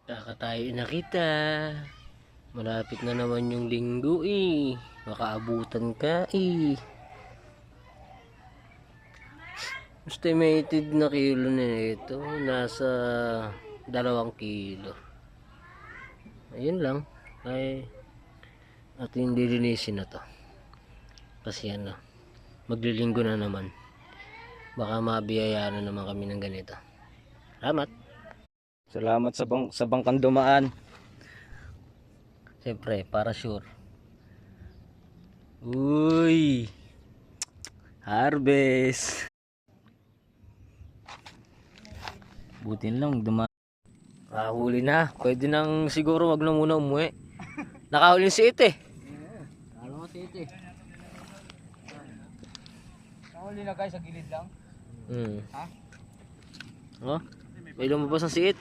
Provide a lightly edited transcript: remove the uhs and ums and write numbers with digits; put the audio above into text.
Baka tayo nakita. Malapit na naman yung linggo eh. Makaabutan ka eh. Estimated na kilo na ito. Nasa 2 kilo. Ayun lang. Ay ating dilinisin na to. Kasi ano, maglilinggo na naman. Baka mabiyaya na naman kami ng ganito. Salamat. Salamat sa bangkang dumaan. Siyempre, para sure. Uy! Harvest! Buti lang, huli na. Pwede nang siguro wag na muna umuwi. Nakahuli si Ite. Ano si Ite? Nakahuli na guys, sa gilid lang. Ha? Oh, may lumabas ang siit.